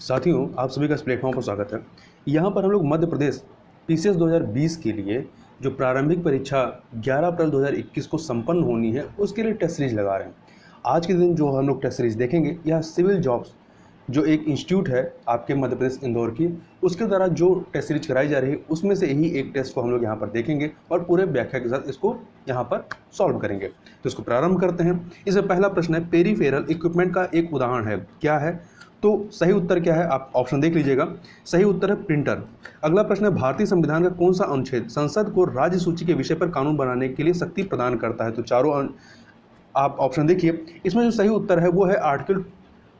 साथियों, आप सभी का इस प्लेटफॉर्म पर स्वागत है। यहाँ पर हम लोग मध्य प्रदेश पीसीएस 2020 के लिए जो प्रारंभिक परीक्षा 11 अप्रैल 2021 को संपन्न होनी है, उसके लिए टेस्ट सीरीज लगा रहे हैं। आज के दिन जो हम लोग टेस्ट सीरीज देखेंगे, यह सिविल जॉब्स जो एक इंस्टीट्यूट है आपके मध्य प्रदेश इंदौर की, उसके द्वारा जो टेस्ट सीरीज कराई जा रही है, उसमें से ही एक टेस्ट को हम लोग यहाँ पर देखेंगे और पूरे व्याख्या के साथ इसको यहाँ पर सॉल्व करेंगे। तो इसको प्रारंभ करते हैं। इसमें पहला प्रश्न है, पेरीफेरल इक्विपमेंट का एक उदाहरण है, क्या है? तो सही उत्तर क्या है, आप ऑप्शन देख लीजिएगा। सही उत्तर है प्रिंटर। अगला प्रश्न है, भारतीय संविधान का कौन सा अनुच्छेद संसद को राज्य सूची के विषय पर कानून बनाने के लिए शक्ति प्रदान करता है? तो चारों आप ऑप्शन देखिए। इसमें जो सही उत्तर है वो है आर्टिकल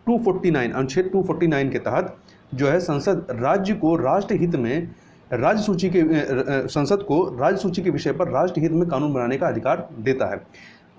249, अनुच्छेद 249 के तहत जो है संसद राज्य को राष्ट्रहित में राज्य सूची के संसद को राज्य सूची के विषय पर राष्ट्रहित में कानून बनाने का अधिकार देता है।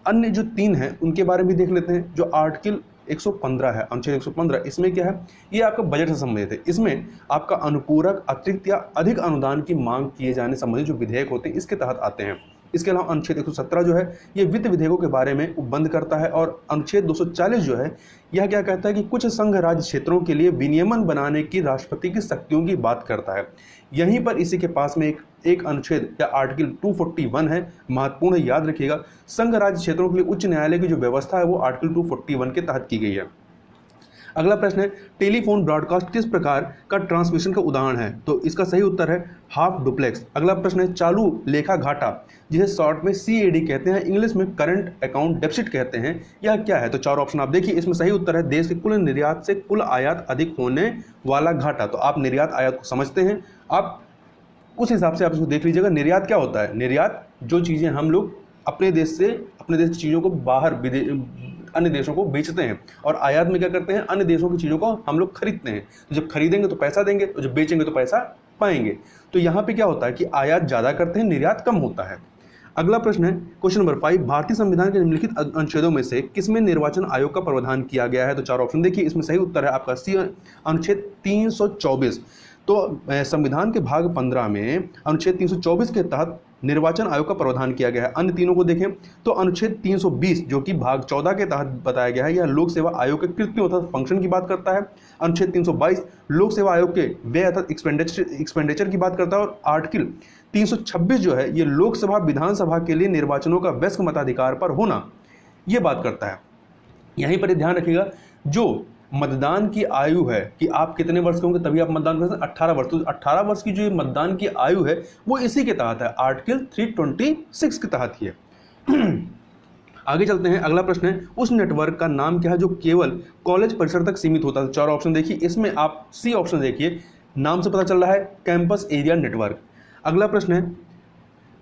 अन्य जो तीन हैं उनके बारे में देख लेते हैं। जो आर्टिकल 115 है, अनुच्छेद 115, इसमें क्या है? ये आपका बजट से संबंधित है। इसमें आपका अनुपूरक, अतिरिक्त या अधिक अनुदान की मांग किए जाने संबंधित जो विधेयक होते हैं इसके तहत आते हैं। इसके अलावा अनुच्छेद 117 जो है ये वित्त विधेयकों के बारे में उपबंध करता है, और अनुच्छेद 240 जो है यह क्या कहता है कि कुछ संघ राज्य क्षेत्रों के लिए विनियमन बनाने की राष्ट्रपति की शक्तियों की बात करता है। यहीं पर इसी के पास में एक अनुच्छेद या आर्टिकल 241 है, महत्वपूर्ण है, याद रखिएगा। संघ राज्य क्षेत्रों के लिए उच्च न्यायालय की जो व्यवस्था है वो आर्टिकल 241 के तहत की गई है। अगला प्रश्न है, टेलीफोन ब्रॉडकास्ट किस प्रकार का ट्रांसमिशन का उदाहरण है? तो इसका सही उत्तर है हाफ डुप्लेक्स। अगला प्रश्न है, चालू लेखा घाटा जिसे शॉर्ट में सीएडी कहते हैं, इंग्लिश में करंट अकाउंट डेफिसिट कहते हैं, यह क्या है? तो चार ऑप्शन आप देखिए। इसमें सही उत्तर है देश के कुल निर्यात से कुल आयात अधिक होने वाला घाटा। तो आप निर्यात आयात को समझते हैं, आप उस हिसाब से आप इसको देख लीजिएगा। निर्यात क्या होता है? निर्यात जो चीज़ें हम लोग अपने देश की चीज़ों को बाहर अन्य देशों को बेचते हैं, और आयात में क्या करते हैं? अन्य देशों की चीज़ों को हम लोग खरीदते हैं। तो जब खरीदेंगे तो पैसा देंगे, और जब बेचेंगे तो पैसा पाएंगे। तो यहाँ पे क्या होता है कि आयात ज़्यादा करते हैं, निर्यात कम होता है। अगला प्रश्न है, क्वेश्चन नंबर 5, भारतीय संविधान के निम्नलिखित अनुच्छेदों में से किसमें निर्वाचन आयोग का प्रावधान किया गया है? तो चार ऑप्शन देखिए। इसमें सही उत्तर है आपका सी, अनुच्छेद 324। तो संविधान के भाग 15 में अनुच्छेद 324 के तहत निर्वाचन आयोग का प्रावधान किया गया है। अन्य तीनों को देखें तो अनुच्छेद 320 जो कि भाग 14 के तहत बताया गया है, यह लोक सेवा आयोग के कृत्यों अर्थात फंक्शन की बात करता है। अनुच्छेद 322 लोक सेवा आयोग के व्यय अर्थात एक्सपेंडिचर की बात करता है, और आर्टिकल 326 जो है ये लोकसभा विधानसभा के लिए निर्वाचनों का वयस्क मताधिकार पर होना, ये बात करता है। यहीं पर ध्यान रखिएगा, जो मतदान की आयु है कि आप कितने वर्ष के होंगे तभी आप मतदान कर सकते हैं, 18 वर्ष। तो 18 वर्ष की जो मतदान की आयु है वो इसी के तहत है, आर्टिकल 326 के तहत ही है। आगे चलते हैं। अगला प्रश्न है, उस नेटवर्क का नाम क्या है जो केवल कॉलेज परिसर तक सीमित होता है? चार ऑप्शन देखिए। इसमें आप सी ऑप्शन देखिए, नाम से पता चल रहा है कैंपस एरिया नेटवर्क। अगला प्रश्न है,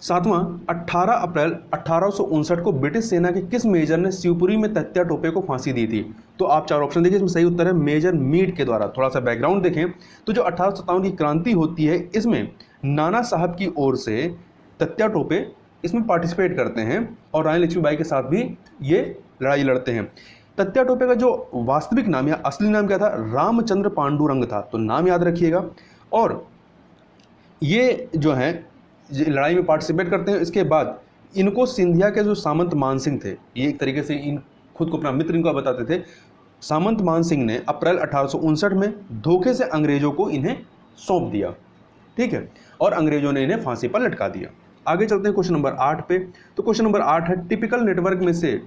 7वां, 18 अप्रैल 1859 को ब्रिटिश सेना के किस मेजर ने शिवपुरी में तत्या टोपे को फांसी दी थी? तो आप चार ऑप्शन देखिए। इसमें सही उत्तर है मेजर मीड के द्वारा। थोड़ा सा बैकग्राउंड देखें तो जो 1857 की क्रांति होती है, इसमें नाना साहब की ओर से तत्या टोपे इसमें पार्टिसिपेट करते हैं, और रानी लक्ष्मीबाई के साथ भी ये लड़ाई लड़ते हैं। तत्या टोपे का जो वास्तविक नाम या असली नाम क्या था? रामचंद्र पांडुरंग था। तो नाम याद रखिएगा। और ये जो है लड़ाई में पार्टिसिपेट करते हैं। इसके बाद इनको सिंधिया के जो सामंत मानसिंह थे, ये एक तरीके से इन खुद को अपना मित्र इनको बताते थे, सामंत मानसिंह ने अप्रैल 1859 में धोखे से अंग्रेजों को इन्हें सौंप दिया, ठीक है, और अंग्रेजों ने इन्हें फांसी पर लटका दिया। आगे चलते हैं क्वेश्चन नंबर 8 पे। तो क्वेश्चन नंबर 8 है, टिपिकल नेटवर्क में से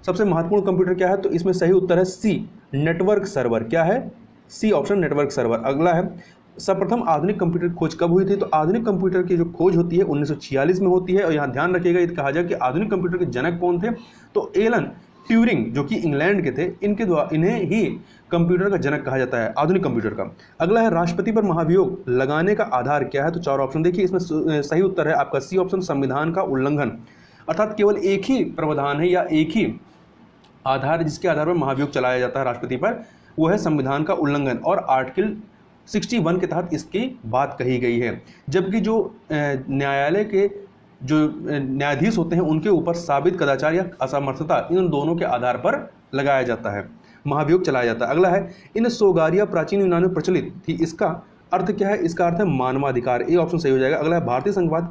सबसे महत्वपूर्ण कंप्यूटर क्या है? तो इसमें सही उत्तर है सी, नेटवर्क सर्वर। क्या है? C option, network server. अगला है, सर्वप्रथम आधुनिक कंप्यूटर की खोज कब हुई थी? तो आधुनिक कंप्यूटर की जो खोज होती है 1946 में होती है, और यहाँ ध्यान रखिएगा ये कहा जाए कि आधुनिक कंप्यूटर के जनक कौन थे? तो एलन ट्यूरिंग जो कि इंग्लैंड के थे, इनके द्वारा इन्हें ही कंप्यूटर का जनक कहा जाता है, आधुनिक कंप्यूटर का। अगला है, राष्ट्रपति पर महाभियोग लगाने का आधार क्या है? तो चार ऑप्शन देखिए। इसमें सही उत्तर है आपका सी ऑप्शन, संविधान का उल्लंघन। अर्थात केवल एक ही प्रावधान है या एक ही आधार जिसके आधार पर महाभियोग चलाया जाता है राष्ट्रपति पर, वो है संविधान का उल्लंघन, और आर्टिकल 61 के तहत इसकी बात कही गई है। जबकि जो न्यायालय के जो न्यायाधीश होते हैं उनके ऊपर साबित कदाचार या असमर्थता, इन दोनों के आधार पर लगाया जाता है, महाभियोग चलाया जाता है। अगला है, इन सोगारिया प्राचीन यूनान में प्रचलित थी, इसका अर्थ क्या है? इसका अर्थ है मानवाधिकार। ये ऑप्शन सही हो जाएगा। अगला है, भारतीय संघवाद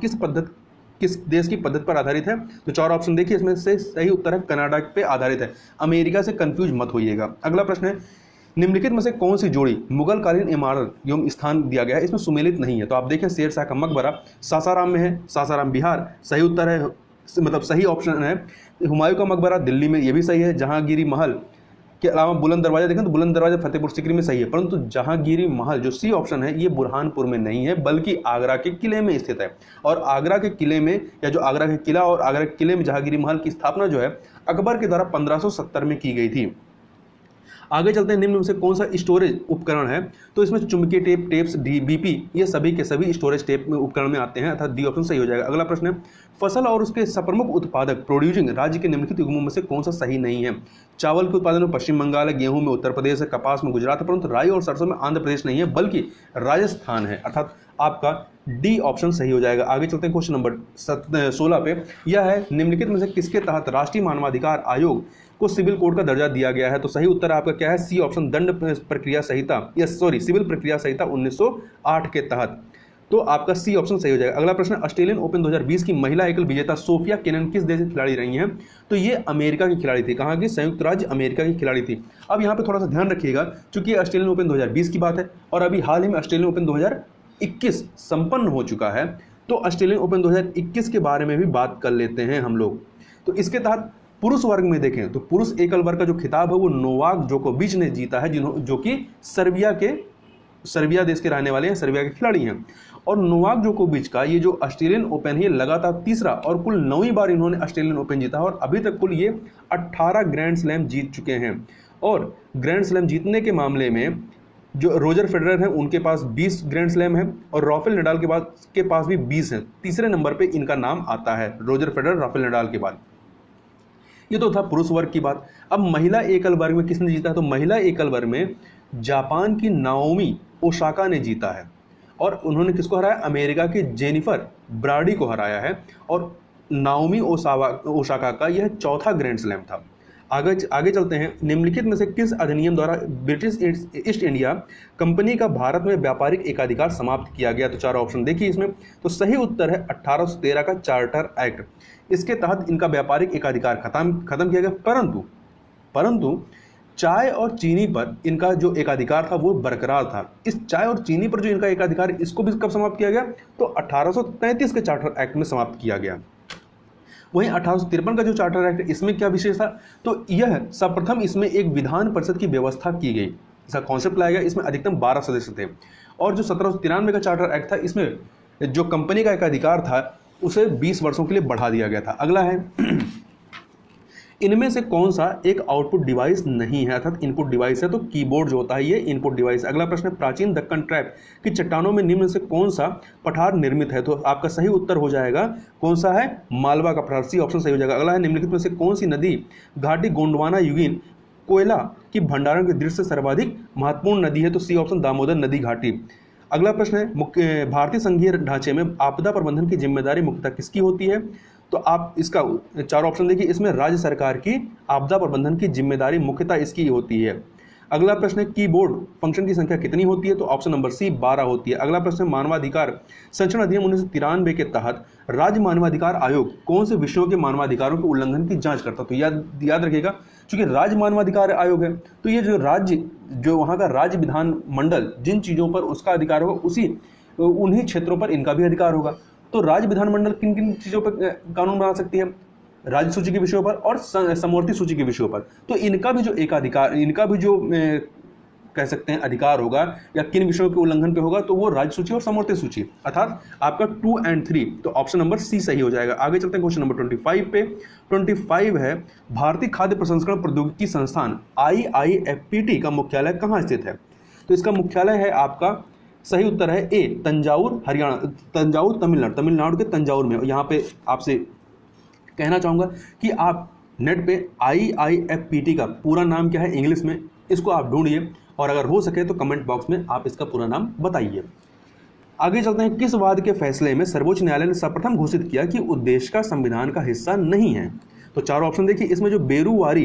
किस देश की पद्धति पर आधारित है? तो चार ऑप्शन देखिए। इसमें से सही उत्तर है कनाडा पे आधारित है। अमेरिका से कंफ्यूज मत होइएगा। अगला प्रश्न है, निम्नलिखित में से कौन सी जोड़ी मुगल कालीन इमारत एवं स्थान दिया गया है इसमें सुमेलित नहीं है? तो आप देखें शेर शाह का मकबरा सासाराम में है, सासाराम बिहार सही उत्तर है, मतलब सही ऑप्शन है। हुमायूं का मकबरा दिल्ली में, ये भी सही है। जहांगीरी महल के अलावा बुलंद दरवाजा देखें तो बुलंद दरवाजा फतेहपुर सीकरी में सही है, परंतु जहांगीरी महल जो सी ऑप्शन है ये बुरहानपुर में नहीं है बल्कि आगरा के किले में स्थित है। और आगरा के किले में, या जो आगरा के किला और आगरा के किले में जहांगीरी महल की स्थापना जो है अकबर के द्वारा 1570 में की गई थी। आगे चलते हैं, निम्न में से कौन सा स्टोरेज उपकरण है? तो इसमें चुंबकीय टेप, टेप्स, बीपी, ये सभी के सभी स्टोरेज टेप में उपकरण में आते हैं, अर्थात डी ऑप्शन सही हो जाएगा। अगला प्रश्न है, फसल और उसके सप्रमुख उत्पादक प्रोड्यूसिंग राज्य के निम्नलिखित युग्मों में से कौन सा सही नहीं है? चावल के उत्पादन में पश्चिम बंगाल है, गेहूं में उत्तर प्रदेश है, कपास में गुजरात है, परंतु राई और सरसों में आंध्र प्रदेश नहीं है बल्कि राजस्थान है, अर्थात आपका डी ऑप्शन सही हो जाएगा। आगे चलते हैं क्वेश्चन नंबर 16 पे, यह है निम्नलिखित में से किसके तहत राष्ट्रीय मानवाधिकार आयोग को सिविल कोड का दर्जा दिया गया है? तो सही उत्तर आपका क्या है? सी ऑप्शन, दंड प्रक्रिया संहिता, सिविल प्रक्रिया संहिता 1908 के तहत। तो आपका सी ऑप्शन सही हो जाएगा। अगला प्रश्न, ऑस्ट्रेलियन ओपन 2020 की महिला एकल विजेता सोफिया केनन किस देश की खिलाड़ी रही हैं? तो ये अमेरिका की खिलाड़ी थी। कहाँ की? संयुक्त राज्य अमेरिका की खिलाड़ी थी। अब यहाँ पे थोड़ा सा ध्यान रखिएगा, क्योंकि ऑस्ट्रेलियन ओपन 2020 की बात है और अभी हाल ही में ऑस्ट्रेलियन ओपन 2021 संपन्न हो चुका है, तो ऑस्ट्रेलियन ओपन 2021 के बारे में भी बात कर लेते हैं हम लोग। तो इसके तहत पुरुष वर्ग में देखें तो पुरुष एकल वर्ग का जो खिताब है वो नोवाक जोकोविच ने जीता है, जो कि सर्बिया देश के रहने वाले हैं, सर्बिया के खिलाड़ी हैं। और नोवाक जोकोविच का ये जो ऑस्ट्रेलियन ओपन है लगातार तीसरा और कुल 9वीं बार इन्होंने ऑस्ट्रेलियन ओपन जीता है और अभी तक कुल ये 18 ग्रैंड स्लैम जीत चुके हैं। और ग्रैंड स्लैम जीतने के मामले में जो रोजर फेडरर हैं उनके पास 20 ग्रैंड स्लैम है और राफेल नडाल के पास भी 20 हैं। तीसरे नंबर पे इनका नाम आता है, रोजर फेडरर राफेल नडाल के बाद। ये तो था पुरुष वर्ग की बात। अब महिला एकल वर्ग में किसने जीता है? तो महिला एकल वर्ग में जापान की नाओमी ओसाका ने जीता है और उन्होंने किसको हराया? अमेरिका की जेनिफर ब्राडी को हराया है और नाओमी ओसाका का यह चौथा ग्रैंड स्लैम था। आगे चलते हैं, निम्नलिखित में से किस अधिनियम द्वारा ब्रिटिश ईस्ट इंडिया कंपनी का भारत में व्यापारिक एकाधिकार समाप्त किया गया? तो 4 ऑप्शन देखिए इसमें। तो सही उत्तर है 1813 का चार्टर एक्ट। इसके तहत इनका व्यापारिक एकाधिकार खत्म किया गया, परंतु चाय और चीनी पर इनका जो एकाधिकार था वो बरकरार था। इस चाय और चीनी पर जो इनका एकाधिकार, इसको भी कब समाप्त किया गया? तो 1833 के चार्टर एक्ट में समाप्त किया गया। वहीं 1853 का जो चार्टर एक्ट, इसमें क्या विशेष था? तो यह सर्वप्रथम इसमें एक विधान परिषद की व्यवस्था की गई, इसका कॉन्सेप्ट लाया गया। इसमें अधिकतम 12 सदस्य थे। और जो 1793 का चार्टर एक्ट था, इसमें जो कंपनी का एकाधिकार था उसे 20 वर्षों के लिए बढ़ा दिया गया था। अगला है, इनमें से कौन सा एक आउटपुट डिवाइस नहीं है? अर्थात इनपुट डिवाइस है, तो कीबोर्ड जो होता है ये इनपुट डिवाइस। अगला प्रश्न, प्राचीन दक्कन ट्रैप की चट्टानों में निम्न से कौन सा पठार निर्मित है? तो आपका सही उत्तर हो जाएगा कौन सा है? मालवा का पठार, सी ऑप्शन सही हो जाएगा। अगला है, निम्नलिखित में से कौन सी नदी घाटी गोंडवाना युगीन कोयला की भंडारण की दृष्टि से सर्वाधिक महत्वपूर्ण नदी है? तो सी ऑप्शन दामोदर नदी घाटी। अगला प्रश्न है, भारतीय संघीय ढांचे में आपदा प्रबंधन की जिम्मेदारी मुख्यतः किसकी होती है? तो आप इसका 4 ऑप्शन देखिए, इसमें राज्य सरकार की आपदा प्रबंधन की जिम्मेदारी मुख्यतः इसकी होती है। अगला प्रश्न है, कीबोर्ड फंक्शन की संख्या कितनी होती है? तो ऑप्शन नंबर सी 12 होती है। अगला प्रश्न है, मानवाधिकार संरक्षण अधिनियम 1993 के तहत राज्य मानवाधिकार आयोग कौन से विषयों के मानवाधिकारों के उल्लंघन की जांच करता? तो याद रखिएगा, क्योंकि राज्य मानवाधिकार आयोग है तो ये जो वहाँ का राज्य विधान मंडल जिन चीज़ों पर उसका अधिकार होगा उन्हीं क्षेत्रों पर इनका भी अधिकार होगा। तो राज्य विधानमंडल किन किन चीज़ों पर कानून बना सकती है? राज्य सूची के विषयों पर और समवर्ती सूची के विषयों पर। तो इनका भी जो एकाधिकार, इनका भी जो कह सकते हैं अधिकार होगा या किन विषयों के उल्लंघन पे होगा, तो वो राज्य सूची और समवर्ती सूची, अर्थात आपका 2 और 3। तो ऑप्शन नंबर सी सही हो जाएगा। आगे चलते हैं क्वेश्चन नंबर 25 पे। 25 है, भारतीय खाद्य प्रसंस्करण प्रौद्योगिकी संस्थान IIFPT का मुख्यालय कहाँ स्थित है? तो इसका मुख्यालय है आपका, सही उत्तर है ए, तंजावुर हरियाणा, तंजावुर तमिलनाडु के तंजावुर में। यहाँ पे आपसे कहना चाहूँगा कि आप नेट पे IIFPT का पूरा नाम क्या है इंग्लिश में, इसको आप ढूंढिए और अगर हो सके तो कमेंट बॉक्स में आप इसका पूरा नाम बताइए। आगे चलते हैं, किस वाद के फैसले में सर्वोच्च न्यायालय ने सर्वप्रथम घोषित किया कि उद्देश्य का संविधान का हिस्सा नहीं है? तो 4 ऑप्शन देखिए, इसमें जो बेरुवारी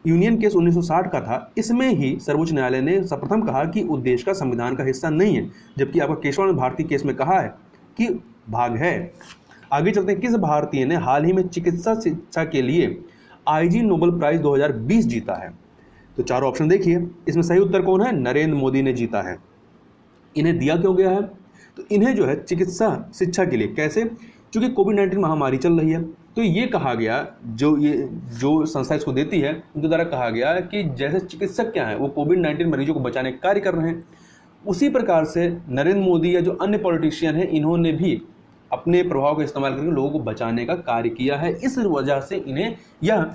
यूनियन केस 1960 का था, इसमें ही सर्वोच्च न्यायालय ने सर्वप्रथम कहा कि उद्देश्य का संविधान का हिस्सा नहीं है, जबकि आपका केशवानंद भारती केस में कहा है कि भाग है। आगे चलते हैं, किस भारतीय ने हाल ही में चिकित्सा शिक्षा के लिए IG नोबेल प्राइज 2020 जीता है? तो चारों ऑप्शन देखिए, इसमें सही उत्तर कौन है? नरेंद्र मोदी ने जीता है। इन्हें दिया क्यों गया है? तो इन्हें जो है चिकित्सा शिक्षा के लिए, कैसे? क्योंकि कोविड-19 महामारी चल रही है, तो ये कहा गया, जो संस्था इसको देती है उनके द्वारा कहा गया कि जैसे चिकित्सक क्या है वो कोविड-19 मरीजों को बचाने का कार्य कर रहे हैं, उसी प्रकार से नरेंद्र मोदी या जो अन्य पॉलिटिशियन हैं इन्होंने भी अपने प्रभाव का इस्तेमाल करके लोगों को बचाने का कार्य किया है। इस वजह से इन्हें यह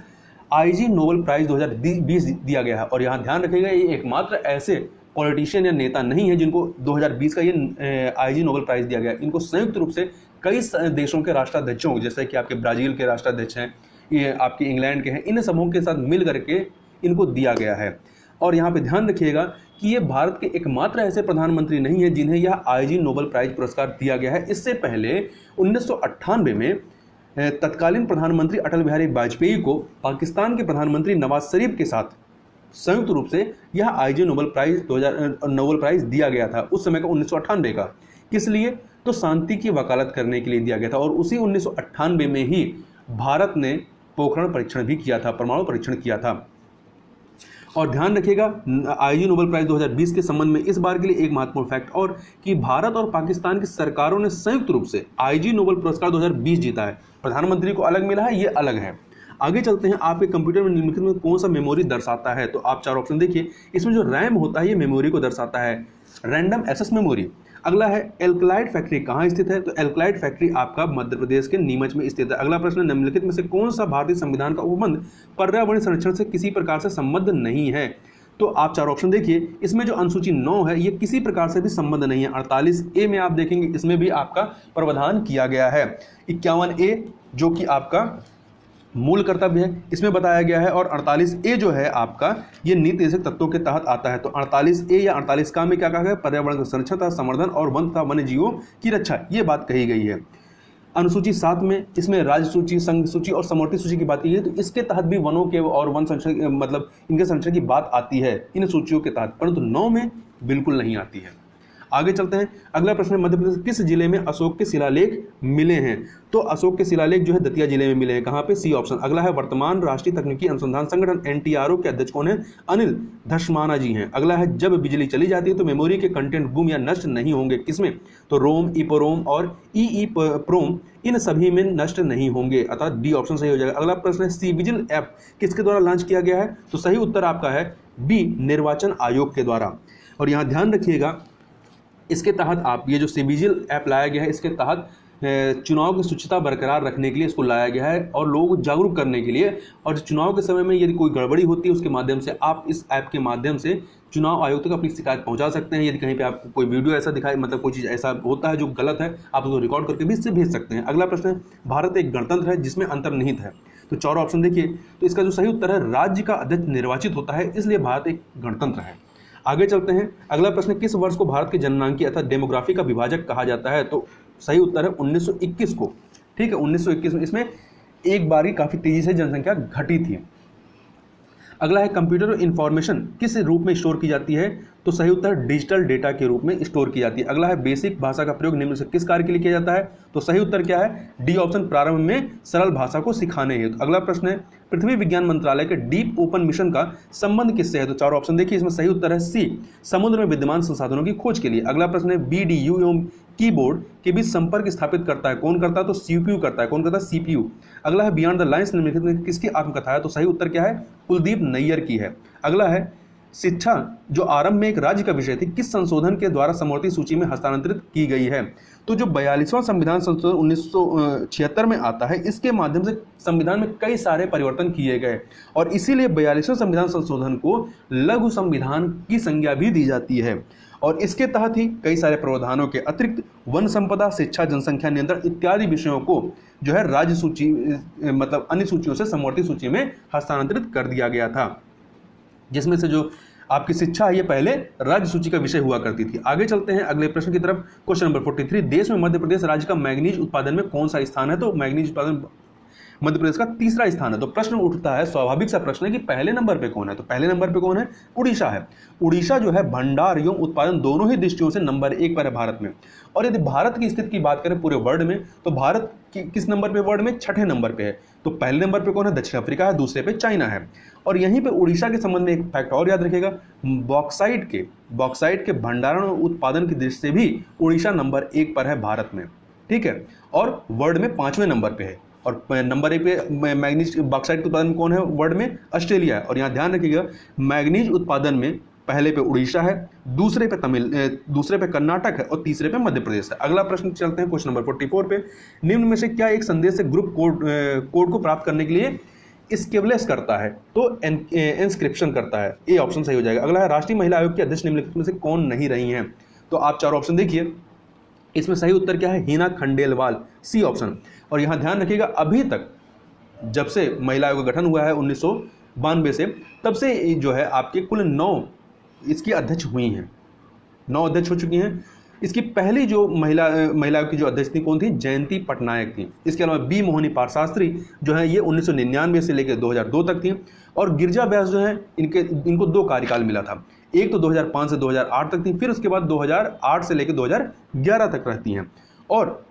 आईजी नोबेल प्राइज 2020 दिया गया है। और यहाँ ध्यान रखिएगा, ये एकमात्र ऐसे पॉलिटिशियन या नेता नहीं है जिनको 2020 का ये आईजी नोबेल प्राइज दिया गया। इनको संयुक्त रूप से कई देशों के राष्ट्राध्यक्षों, जैसे कि आपके ब्राज़ील के राष्ट्राध्यक्ष हैं, ये आपके इंग्लैंड के हैं, इन समूहों के साथ मिल करके इनको दिया गया है। और यहाँ पे ध्यान रखिएगा कि ये भारत के एकमात्र ऐसे प्रधानमंत्री नहीं है जिन्हें यह आईजी नोबेल प्राइज पुरस्कार दिया गया है। इससे पहले 1998 में तत्कालीन प्रधानमंत्री अटल बिहारी वाजपेयी को पाकिस्तान के प्रधानमंत्री नवाज शरीफ के साथ संयुक्त रूप से यह आईजी नोबेल प्राइज दिया गया था, उस समय का 1998 का। किस लिए? तो शांति की वकालत करने के लिए दिया गया था। और उसी 1998 में ही भारत ने पोखरण परीक्षण भी किया था, परमाणु परीक्षण किया था। और ध्यान रखिएगा, आईजी नोबेल प्राइज 2020 के संबंध में इस बार के लिए एक महत्वपूर्ण फैक्ट और कि भारत और पाकिस्तान की सरकारों ने संयुक्त रूप से आईजी नोबेल पुरस्कार 2020 जीता है। प्रधानमंत्री को अलग मिला है, ये अलग है। आगे चलते हैं, आपके कंप्यूटर में निम्नलिखित में कौन सा मेमोरी दर्शाता है? तो आप चार ऑप्शन देखिए, इसमें जो रैम होता है ये मेमोरी को दर्शाता है, रैंडम एक्सेस मेमोरी। अगला है एल्कलाइड फैक्ट्री कहाँ स्थित है? तो एल्कलाइड फैक्ट्री आपका मध्य प्रदेश के नीमच में स्थित है। अगला प्रश्न, निम्नलिखित में से कौन सा भारतीय संविधान का उपबंध पर्यावरण संरक्षण से किसी प्रकार से संबद्ध नहीं है? तो आप चार ऑप्शन देखिए, इसमें जो अनुसूची 9 है ये किसी प्रकार से भी संबद्ध नहीं है। 48A में आप देखेंगे, इसमें भी आपका प्रावधान किया गया है। 51A जो कि आपका मूल कर्तव्य है, इसमें बताया गया है। और 48A जो है आपका ये नीति निर्देशक तत्वों के तहत आता है। तो 48A या 48 का में क्या कहा गया? पर्यावरण का संरक्षण तथा संवर्धन और वन तथा वन्य जीवों की रक्षा, ये बात कही गई है। अनुसूची 7 में इसमें राज्य सूची, संघ सूची और समवर्ती सूची की बात की है, तो इसके तहत भी वनों के और वन संरक्षण, मतलब इनके संरक्षण की बात आती है इन सूचियों के तहत, परंतु 9 में बिल्कुल नहीं आती है। आगे चलते हैं, अगला प्रश्न है, मध्य प्रदेश किस जिले में अशोक के शिलालेख मिले हैं? तो अशोक के शिलालेख जो है दतिया जिले में मिले हैं। कहाँ पे? C option. अगला है, वर्तमान राष्ट्रीय तकनीकी अनुसंधान संगठन NTRO के अध्यक्ष कौन है? अनिल धस्माना जी हैं। अगला है, जब बिजली चली जाती है तो मेमोरी के कंटेंट गुम या नष्ट नहीं होंगे, किसमें? तो रोम, ईपरोम और ईईप्रोम, इन सभी में नष्ट नहीं होंगे, अर्थात डी ऑप्शन सही हो जाएगा। अगला प्रश्न है, सी विजिल ऐप किसके द्वारा लॉन्च किया गया है? तो सही उत्तर आपका है बी, निर्वाचन आयोग के द्वारा। और यहाँ ध्यान रखिएगा, इसके तहत आप ये जो सिविजिल ऐप लाया गया है, इसके तहत चुनाव की शुचिता बरकरार रखने के लिए इसको लाया गया है और लोगों को जागरूक करने के लिए। और चुनाव के समय में यदि कोई गड़बड़ी होती है उसके माध्यम से आप इस ऐप के माध्यम से चुनाव आयोग तक अपनी शिकायत पहुंचा सकते हैं। यदि कहीं पे आपको कोई वीडियो ऐसा दिखाए, मतलब कोई चीज़ ऐसा होता है जो गलत है, आप उसको रिकॉर्ड करके भी इससे भेज सकते हैं। अगला प्रश्न है, भारत एक गणतंत्र है जिसमें अंतर्निहित है। तो चारों ऑप्शन देखिए, तो इसका जो सही उत्तर है, राज्य का अध्यक्ष निर्वाचित होता है, इसलिए भारत एक गणतंत्र है। आगे चलते हैं, अगला प्रश्न, किस वर्ष को भारत के जननांकी अर्थात डेमोग्राफी का विभाजक कहा जाता है? तो सही उत्तर है 1921 को। ठीक है, 1921 में। इसमें एक बार ही काफी तेजी से जनसंख्या घटी थी। अगला है, कंप्यूटर इंफॉर्मेशन किस रूप में स्टोर की जाती है? तो सही उत्तर डिजिटल डेटा के रूप में स्टोर की जाती है। अगला है, बेसिक भाषा का प्रयोग निम्न से किस कार्य के लिए किया जाता है? तो सही उत्तर क्या है? डी ऑप्शन, प्रारंभ में सरल भाषा को सिखाने हेतु। अगला प्रश्न है, पृथ्वी विज्ञान मंत्रालय के डीप ओपन मिशन का संबंध किससे है? तो चारों ऑप्शन देखिए, इसमें सही उत्तर है सी, समुद्र में विद्यमान संसाधनों की खोज के लिए। अगला प्रश्न है, BDU एवं कीबोर्ड के बीच संपर्क स्थापित करता है, कौन करता है? तो CPU करता है। कौन करता है? CPU। अगला है, बियॉन्ड द लाइन्स निम्नलिखित में किसकी आत्मकथा है? तो सही उत्तर क्या है? कुलदीप नैयर की है। अगला है, शिक्षा जो आरंभ में एक राज्य का विषय थी, किस संशोधन के द्वारा समवर्ती सूची में हस्तांतरित की गई है? तो जो 42वां संविधान संशोधन 1976 में आता है, इसके माध्यम से संविधान में कई सारे परिवर्तन किए गए और इसीलिए 42वां संविधान संशोधन को लघु संविधान की संज्ञा भी दी जाती है। और इसके तहत ही कई सारे प्रावधानों के अतिरिक्त वन संपदा, शिक्षा, जनसंख्या नियंत्रण इत्यादि विषयों को जो है राज्य सूची, मतलब अन्य सूचियों से समवर्ती सूची में हस्तांतरित कर दिया गया था, जिसमें से जो आपकी शिक्षा है ये पहले राज्य सूची का विषय हुआ करती थी। आगे चलते हैं अगले प्रश्न की तरफ। क्वेश्चन नंबर 43, देश में मध्य प्रदेश राज्य का मैंगनीज उत्पादन में कौन सा स्थान है? तो मैंगनीज उत्पादन मध्य प्रदेश का तीसरा स्थान है। तो प्रश्न उठता है, स्वाभाविक सा प्रश्न है कि पहले नंबर पे कौन है। तो पहले नंबर पे कौन है? उड़ीसा है। उड़ीसा जो है भंडार एवं उत्पादन दोनों ही दृष्टियों से नंबर 1 पर है भारत में। और यदि भारत की स्थिति की बात करें पूरे वर्ल्ड में, तो भारत किस नंबर पे वर्ल्ड में? 6ठे नंबर पे है। तो पहले नंबर पे कौन है? दक्षिण अफ्रीका है, दूसरे पे चाइना है। और यहीं पे उड़ीसा के संबंध में एक फैक्ट और याद रखिएगा, बॉक्साइट के भंडारण और उत्पादन की दृष्टि से भी उड़ीसा नंबर 1 पर है भारत में, ठीक है। और वर्ल्ड में 5वें नंबर पे है। और नंबर 1 पे मैग्नीज बॉक्साइट के उत्पादन में कौन है वर्ल्ड में? ऑस्ट्रेलिया है। और यहाँ ध्यान रखिएगा, मैग्नीज उत्पादन में पहले पे उड़ीसा है, दूसरे पे कर्नाटक है और तीसरे पे मध्य प्रदेश है। अगला प्रश्न चलते हैं क्वेश्चन नंबर 44 पे। निम्न में से क्या एक संदेश से ग्रुप कोड को प्राप्त करने के लिए स्केबलेस करता है? तो इंस्क्रिप्शन करता है। ए ऑप्शन सही हो जाएगा। अगला है, राष्ट्रीय महिला आयोग की अध्यक्ष निम्नलिखित में से कौन नहीं रही हैं? तो आप चार ऑप्शन देखिए, इसमें सही उत्तर क्या है? Hina Khandelwal, C option. और यहाँ ध्यान रखिएगा, अभी तक जब से महिला आयोग का गठन हुआ है 1992 से, तब से जो है आपके कुल 9 इसकी अध्यक्ष हुई हैं, 9 अध्यक्ष हो चुकी हैं। इसकी पहली जो महिला आयोग की जो अध्यक्ष थी कौन थी? जयंती पटनायक थी। इसके अलावा बी मोहनी पाल शास्त्री जो है ये 1999 से लेकर 2002 तक थी। और गिरिजा व्यास जो है इनको 2 कार्यकाल मिला था, एक तो 2005 से 2008 तक थी, फिर उसके बाद 2008 से लेकर 2011 तक रहती हैं। और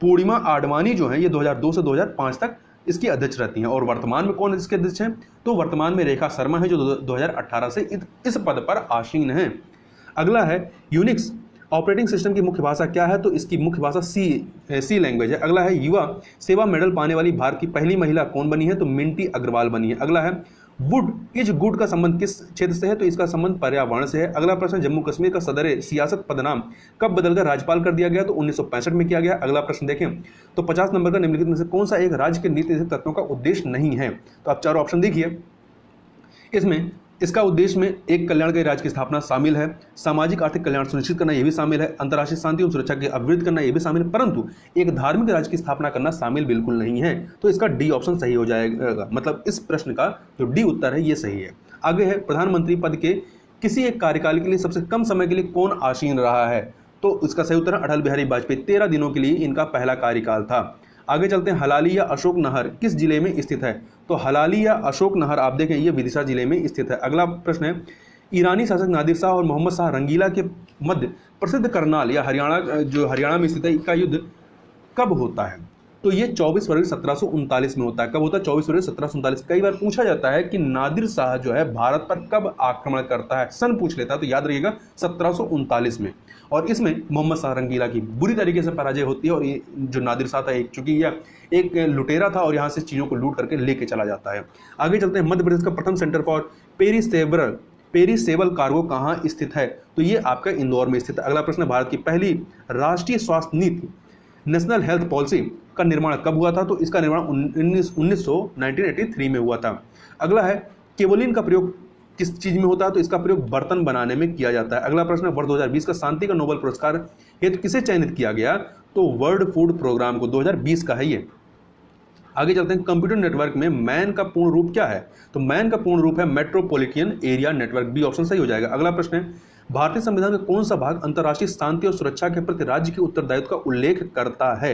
पूर्णिमा आडवाणी जो है ये 2002 से 2005 तक इसकी अध्यक्ष रहती हैं। और वर्तमान में कौन इसके अध्यक्ष हैं? तो वर्तमान में रेखा शर्मा है जो 2018 से इस पद पर आसीन है। अगला है, यूनिक्स ऑपरेटिंग सिस्टम की मुख्य भाषा क्या है? तो इसकी मुख्य भाषा सी लैंग्वेज है। अगला है, युवा सेवा मेडल पाने वाली भारत की पहली महिला कौन बनी है? तो मिंटी अग्रवाल बनी है। अगला है, वुड इज गुड का संबंध किस क्षेत्र से है? तो इसका संबंध पर्यावरण से है। अगला प्रश्न, जम्मू कश्मीर का सदर सियासत पदनाम कब बदलकर राज्यपाल कर दिया गया? तो 1965 में किया गया। अगला प्रश्न देखें, तो 50 नंबर का, निम्नलिखित में से कौन सा एक राज्य के नीति निर्देशक तत्वों का उद्देश्य नहीं है? तो आप चारों ऑप्शन देखिए, इसमें इसका उद्देश्य में एक कल्याणकारी राज्य की स्थापना शामिल है, सामाजिक आर्थिक कल्याण सुनिश्चित करना यह भी शामिल है, अंतर्राष्ट्रीय शांति और सुरक्षा की अभिवृद्धि करना यह भी शामिल है, परंतु एक धार्मिक राज्य की स्थापना करना शामिल बिल्कुल नहीं है। तो इसका डी ऑप्शन सही हो जाएगा, मतलब इस प्रश्न का जो डी उत्तर है ये सही है। आगे है, प्रधानमंत्री पद के किसी एक कार्यकाल के लिए सबसे कम समय के लिए कौन आसीन रहा है? तो इसका सही उत्तर है अटल बिहारी वाजपेयी। 13 दिनों के लिए इनका पहला कार्यकाल था। आगे चलते हैं, हलाली या अशोक नहर किस जिले में स्थित है? तो हलाली या अशोक नहर आप देखें ये विदिशा जिले में स्थित है। अगला प्रश्न है, ईरानी शासक नादिर शाह और मोहम्मद शाह रंगीला के मध्य प्रसिद्ध करनाल या हरियाणा में स्थित है का युद्ध कब होता है? तो ये 24 फरवरी 1739 में होता है। कब होता है? 24 फरवरी 1739। कई बार पूछा जाता है कि नादिर शाह जो है भारत पर कब आक्रमण करता है, सन पूछ लेता है, तो याद रखिएगा 1739 में। और इसमें मोहम्मद शाह रंगीला की बुरी तरीके से पराजय होती है। और ये जो नादिर शाह था चूंकि यह एक लुटेरा था और यहाँ से चीज़ों को लूट करके लेके चला जाता है। आगे चलते हैं, मध्य प्रदेश का प्रथम सेंटर फॉर पेरिसेबल कार्गो कहाँ स्थित है? तो ये आपका इंदौर में स्थित है। अगला प्रश्न, भारत की पहली राष्ट्रीय स्वास्थ्य नीति नेशनल हेल्थ पॉलिसी का निर्माण कब हुआ था? तो इसका निर्माण 1983 में हुआ था। अगला है, केवोलिन का प्रयोग किस चीज में होता है? तो इसका प्रयोग बर्तन बनाने में किया जाता है। अगला प्रश्न, वर्ष 2020 का शांति का नोबेल पुरस्कार हेतु किसे चयनित किया गया? तो वर्ल्ड फूड प्रोग्राम को 2020 का है ये। आगे चलते हैं, कंप्यूटर नेटवर्क में मैन का पूर्ण रूप क्या है? तो मैन का पूर्ण रूप है metropolitan area network, B option सही हो जाएगा। अगला प्रश्न है, भारतीय संविधान का कौन सा भाग अंतर्राष्ट्रीय शांति और सुरक्षा के प्रति राज्य के उत्तरदायित्व का उल्लेख करता है?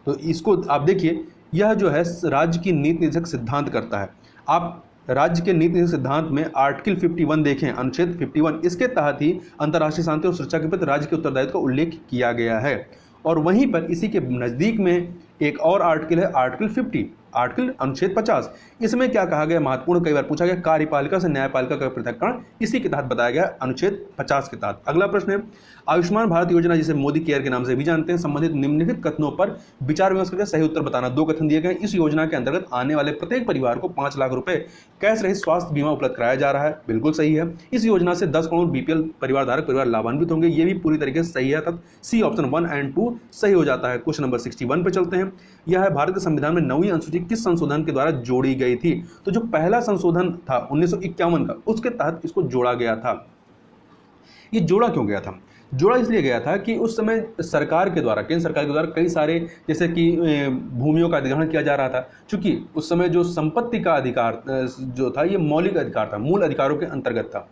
तो इसको आप देखिए, यह जो है राज्य की नीति निर्देशक सिद्धांत करता है। आप राज्य के नीति निर्देशक सिद्धांत में आर्टिकल 51 देखें, अनुच्छेद 51, इसके तहत ही अंतर्राष्ट्रीय शांति और सुरक्षा के प्रति राज्य के उत्तरदायित्व का उल्लेख किया गया है। और वहीं पर इसी के नज़दीक में एक और आर्टिकल है, आर्टिकल 50, आर्टिकल अनुच्छेद 50। इसमें क्या कहा गया? महत्वपूर्ण, कई बार पूछा गया, कार्यपालिका से न्यायपालिका का पृथक्करण इसी के तहत बताया गया, अनुच्छेद 50 के तहत। अगला प्रश्न है, आयुष्मान भारत योजना जिसे मोदी केयर के नाम से भी जानते हैं, संबंधित निम्नलिखित कथनों पर विचार विमर्श करके सही उत्तर बताना। 2 कथन दिए गए। इस योजना के अंतर्गत आने वाले प्रत्येक परिवार को 5 लाख रुपए कैश रहित स्वास्थ्य बीमा उपलब्ध कराया जा रहा है, बिल्कुल सही है। इस योजना से 10 करोड़ बीपीएल परिवार धारक परिवार लाभान्वित होंगे, ये भी पूरी तरीके से सही है, तथा सी ऑप्शन 1 और 2 सही हो जाता है। क्वेश्चन नंबर 61 पे चलते हैं। यह है, भारत के संविधान में 9वीं अनुसूची किस संशोधन के द्वारा जोड़ी गई थी? तो जो पहला संशोधन था 1951 का, उसके तहत इसको जोड़ा गया था। ये जोड़ा क्यों गया था? जोड़ा इसलिए गया था कि उस समय सरकार के द्वारा, केंद्र सरकार के द्वारा कई सारे, जैसे कि भूमियों का अधिग्रहण किया जा रहा था, क्योंकि उस समय जो संपत्ति का अधिकार जो था ये मौलिक अधिकार था, मूल अधिकारों के अंतर्गत था।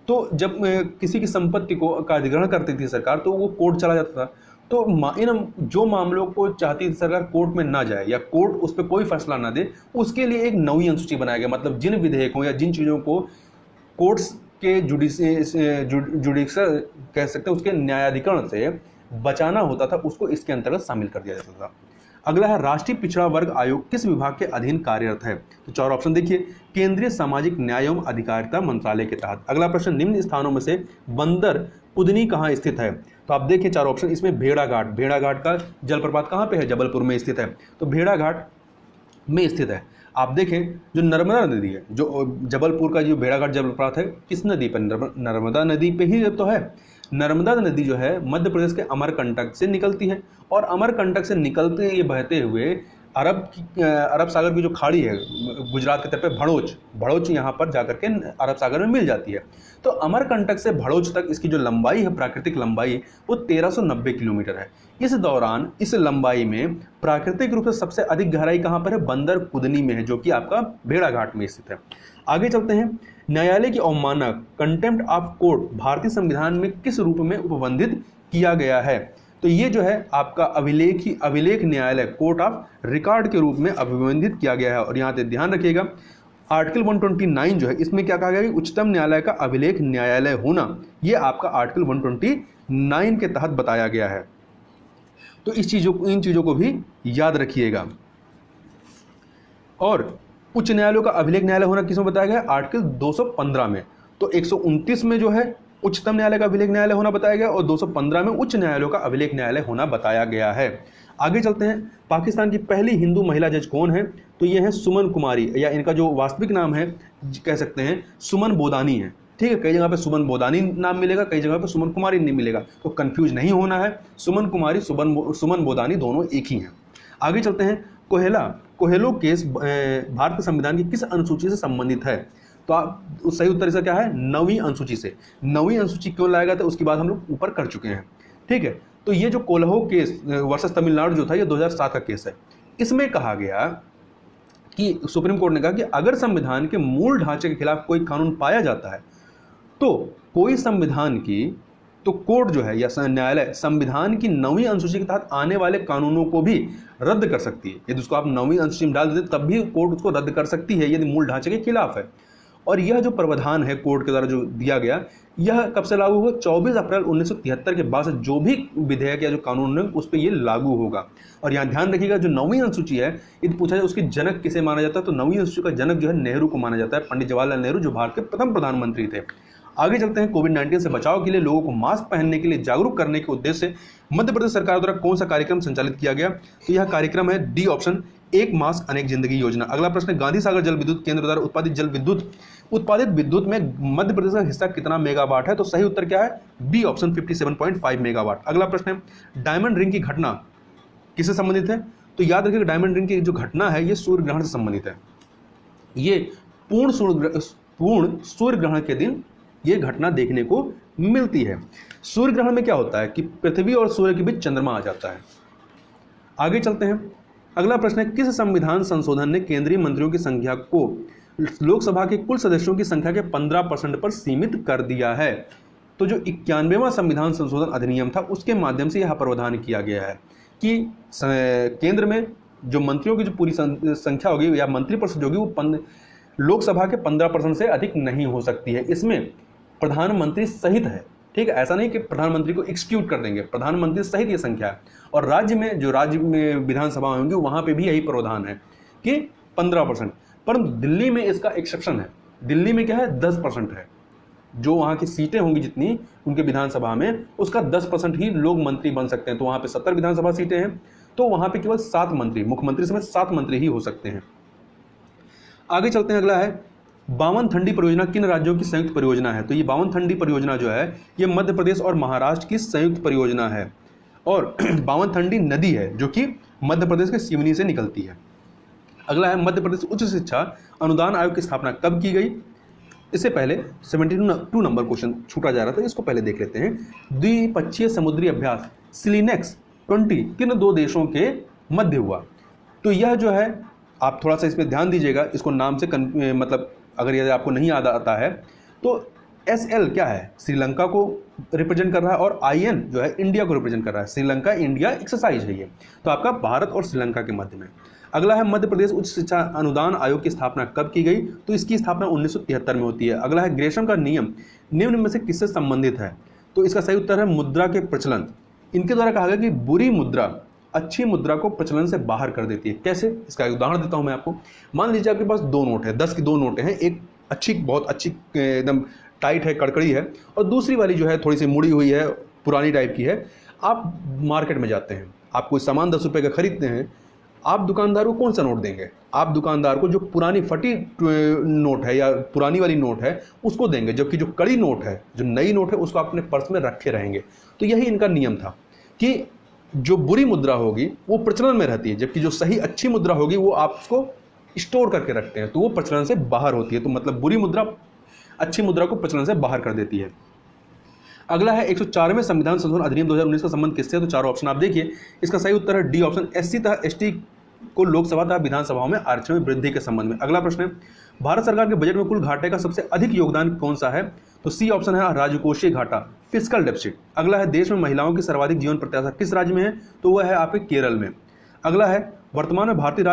तो जब किसी की संपत्ति का अधिग्रहण करती थी सरकार, तो वो कोर्ट चला जाता था। तो इन जो मामलों को चाहती थी सरकार कोर्ट में ना जाए या कोर्ट उस पर कोई फैसला ना दे, उसके लिए एक नई अनुसूची बनाया गया। मतलब जिन विधेयकों या जिन चीज़ों को कोर्ट्स के जुडिशल कह सकते हैं उसके न्यायाधिकरण से बचाना होता था, उसको इसके अंतर्गत शामिल कर दिया जाता था। अगला है राष्ट्रीय पिछड़ा वर्ग आयोग किस विभाग के अधीन कार्यरत है? तो चार ऑप्शन देखिए, केंद्रीय सामाजिक न्याय एवं अधिकारिता मंत्रालय के तहत। अगला प्रश्न, निम्न स्थानों में से बंदर कुदनी कहाँ स्थित है? तो आप देखिए चार ऑप्शन, इसमें भेड़ाघाट का जलप्रपात कहाँ पे है? जबलपुर में स्थित है, तो भेड़ाघाट में स्थित है। आप देखें जो नर्मदा नदी है, जो जबलपुर का जो भेड़ाघाट जलप्रपात है, किस नदी पर? नर्मदा नदी पे ही तो है। नर्मदा नदी जो है मध्य प्रदेश के अमरकंटक से निकलती है, और अमरकंटक से निकलते ये बहते हुए अरब सागर की जो खाड़ी है गुजरात के तट पे, भड़ोच यहाँ पर जाकर के अरब सागर में मिल जाती है। तो अमरकंटक से भड़ोच तक इसकी जो लंबाई है, प्राकृतिक लंबाई, वो 1390 किलोमीटर है। इस दौरान इस लंबाई में प्राकृतिक रूप से सबसे अधिक गहराई कहाँ पर है? बंदर कुदनी में है, जो कि आपका भेड़ाघाट में स्थित है। आगे चलते हैं, न्यायालय की अवमानना कंटेम्प्ट ऑफ कोर्ट भारतीय संविधान में किस रूप में उपबंधित किया गया है? तो ये जो है आपका अभिलेख न्यायालय, कोर्ट ऑफ रिकॉर्ड के रूप में अभिबंधित किया गया है। और यहाँ पे ध्यान रखिएगा, आर्टिकल 129 जो है, इसमें क्या कहा गया कि उच्चतम न्यायालय का अभिलेख न्यायालय होना, ये आपका आर्टिकल 129 के तहत बताया गया है। तो इन चीज़ों को भी याद रखिएगा। और उच्च न्यायालयों का अभिलेख न्यायालय होना किसमें बताया गया? आर्टिकल 215 में। तो 129 में जो है उच्चतम न्यायालय का अभिलेख न्यायालय होना बताया गया, और 215 में उच्च न्यायालयों का अभिलेख न्यायालय होना बताया गया है। आगे चलते हैं, पाकिस्तान की पहली हिंदू महिला जज कौन है? तो ये है सुमन कुमारी, या इनका जो वास्तविक नाम है कह सकते हैं सुमन बोदानी है। ठीक है, कई जगह पे सुमन बोदानी नाम मिलेगा, कई जगह पे सुमन कुमारी नहीं मिलेगा, तो कंफ्यूज नहीं होना है। सुमन कुमारी, सुमन बोदानी दोनों एक ही हैं। आगे चलते हैं, कोहेलो केस भारत संविधान की किस अनुसूची से संबंधित है? तो आप सही उत्तर इसका क्या है? 9वीं अनुसूची से। 9वीं अनुसूची क्यों लाया गया था उसकी बात हम लोग ऊपर कर चुके हैं। ठीक है, तो ये जो कोल्हो केस वर्सेस तमिलनाडु जो था, ये 2007 का केस है। इसमें कहा गया कि सुप्रीम कोर्ट ने कहा कि अगर संविधान के मूल ढांचे के खिलाफ कोई कानून पाया जाता है तो कोई संविधान की, तो कोर्ट जो है या न्यायालय संविधान की 9वीं अनुसूची के तहत आने वाले कानूनों को भी रद्द कर सकती है। यदि उसको आप 9वीं अनुसूची में डाल देते तब भी कोर्ट उसको रद्द कर सकती है यदि मूल ढांचे के खिलाफ है। और यह जो प्रावधान है कोर्ट के द्वारा जो दिया गया, यह कब से लागू होगा? 24 अप्रैल 1973 के बाद से जो भी विधेयक या जो कानून है उस पर यह लागू होगा। और यहाँ ध्यान रखिएगा, जो 9वीं अनुसूची है, यदि पूछा जाए उसके जनक किसे माना जाता है, तो 9वीं अनुसूची का जनक जो है नेहरू को माना जाता है, पंडित जवाहरलाल नेहरू, जो भारत के प्रथम प्रधानमंत्री थे। आगे चलते हैं, कोविड-19 से बचाव के लिए लोगों को मास्क पहनने के लिए जागरूक करने के उद्देश्य से मध्य प्रदेश सरकार द्वारा कौन सा कार्यक्रम संचालित किया गया? तो यह कार्यक्रम है डी ऑप्शन, एक मास्क अनेक जिंदगी योजना। अगला प्रश्न, गांधी सागर जल विद्युत केंद्र द्वारा उत्पादित विद्युत में मध्य प्रदेश का हिस्सा कितना मेगावाट है? तो सही उत्तर क्या है? B option 57.5 megawatt. अगला प्रश्न है, डायमंड रिंग की घटना किससे संबंधित है? तो याद रखिएगा, डायमंड रिंग की जो घटना है ये सूर्य ग्रहण से संबंधित है। ये पूर्ण सूर्य ग्रहण के दिन ये घटना देखने को मिलती है। सूर्य ग्रहण में क्या होता है कि पृथ्वी और सूर्य के बीच चंद्रमा आ जाता है। आगे चलते हैं, अगला प्रश्न है, किस संविधान संशोधन ने केंद्रीय मंत्रियों की संख्या को लोकसभा के कुल सदस्यों की संख्या के 15% पर सीमित कर दिया है? तो जो 91वां संविधान संशोधन अधिनियम था उसके माध्यम से यह प्रावधान किया गया है कि केंद्र में जो मंत्रियों की जो पूरी संख्या होगी या मंत्री परिषद होगी वो लोकसभा के 15% से अधिक नहीं हो सकती है। इसमें प्रधानमंत्री सहित है। ठीक है, ऐसा नहीं कि प्रधानमंत्री को एक्सक्यूट कर देंगे, प्रधानमंत्री सहित ये संख्या है। और राज्य में विधानसभा होंगी वहां पे भी यही प्रावधान है कि 15%। परंतु दिल्ली में इसका एक्सेप्शन है। दिल्ली में क्या है? 10% है। जो वहां की सीटें होंगी जितनी उनके विधानसभा में, उसका 10% ही लोग मंत्री बन सकते हैं। तो वहां पे 70 विधानसभा सीटें हैं, तो वहां पे केवल 7 मंत्री, मुख्यमंत्री समेत 7 मंत्री ही हो सकते हैं। आगे चलते हैं, अगला है, बावनथंडी परियोजना किन राज्यों की संयुक्त परियोजना है? तो ये बावनथंडी परियोजना जो है ये मध्य प्रदेश और महाराष्ट्र की संयुक्त परियोजना है। और बावनथंडी नदी है जो कि मध्य प्रदेश के सिवनी से निकलती है। अगला है, मध्य प्रदेश उच्च शिक्षा अनुदान आयोग की स्थापना कब की गई? इससे पहले 72 नंबर क्वेश्चन छूटा जा रहा था, इसको पहले देख लेते हैं। द्विपक्षीय समुद्री अभ्यास सिलिनेक्स 20 किन 2 देशों के मध्य हुआ? तो यह जो है आप थोड़ा सा इस पर ध्यान दीजिएगा, इसको नाम से मतलब अगर यदि आपको नहीं याद आता है तो SL क्या है, श्रीलंका को रिप्रेजेंट कर रहा है, और IN जो है इंडिया को रिप्रेजेंट कर रहा है। श्रीलंका इंडिया एक्सरसाइज है ये, तो आपका भारत और श्रीलंका के मध्य में। अगला है मध्य प्रदेश उच्च शिक्षा अनुदान आयोग की स्थापना कब की गई, तो इसकी स्थापना 1973 में होती है। अगला है ग्रेशम का नियम निम्न में से किससे संबंधित है, तो इसका सही उत्तर है मुद्रा के प्रचलन। इनके द्वारा कहा गया कि बुरी मुद्रा अच्छी मुद्रा को प्रचलन से बाहर कर देती है। कैसे, इसका एक उदाहरण देता हूं मैं आपको। मान लीजिए आपके पास दो नोट है, 10 की दो नोटें हैं, एक अच्छी बहुत अच्छी एकदम टाइट है, कड़कड़ी है, और दूसरी वाली जो है थोड़ी सी मुड़ी हुई है, पुरानी टाइप की है। आप मार्केट में जाते हैं, आप कोई सामान 10 रुपये का खरीदते हैं, आप दुकानदार को कौन सा नोट देंगे? आप दुकानदार को जो पुरानी फटी नोट है या पुरानी वाली नोट है उसको देंगे, जबकि जो कड़ी नोट है, जो नई नोट है, उसको अपने पर्स में रखे रहेंगे। तो यही इनका नियम था कि जो बुरी मुद्रा होगी वो प्रचलन में रहती है, जबकि जो सही अच्छी मुद्रा होगी वो आप उसको स्टोर करके रखते हैं, तो वो प्रचलन से बाहर होती है। तो मतलब बुरी मुद्रा अच्छी मुद्रा को प्रचलन से बाहर कर देती है। अगला है 104वें संविधान संशोधन अधिनियम 2019 का संबंध किससे, तो चारों ऑप्शन आप देखिए। इसका सही उत्तर है डी ऑप्शन, SC तथा ST को लोकसभा तथा विधानसभाओं में आरक्षण में वृद्धि के संबंध में। अगला प्रश्न है भारत सरकार के बजट में कुल घाटे का सबसे अधिक योगदान कौन सा है, तो C ऑप्शन है राजकोषीय घाटा, फिस्कल डेफिसिट। अगला है देश में महिलाओं की सर्वाधिक जीवन प्रत्याशा किस राज्य में है, तो वह है आपके केरल में। अगला है वर्तमान में भारतीय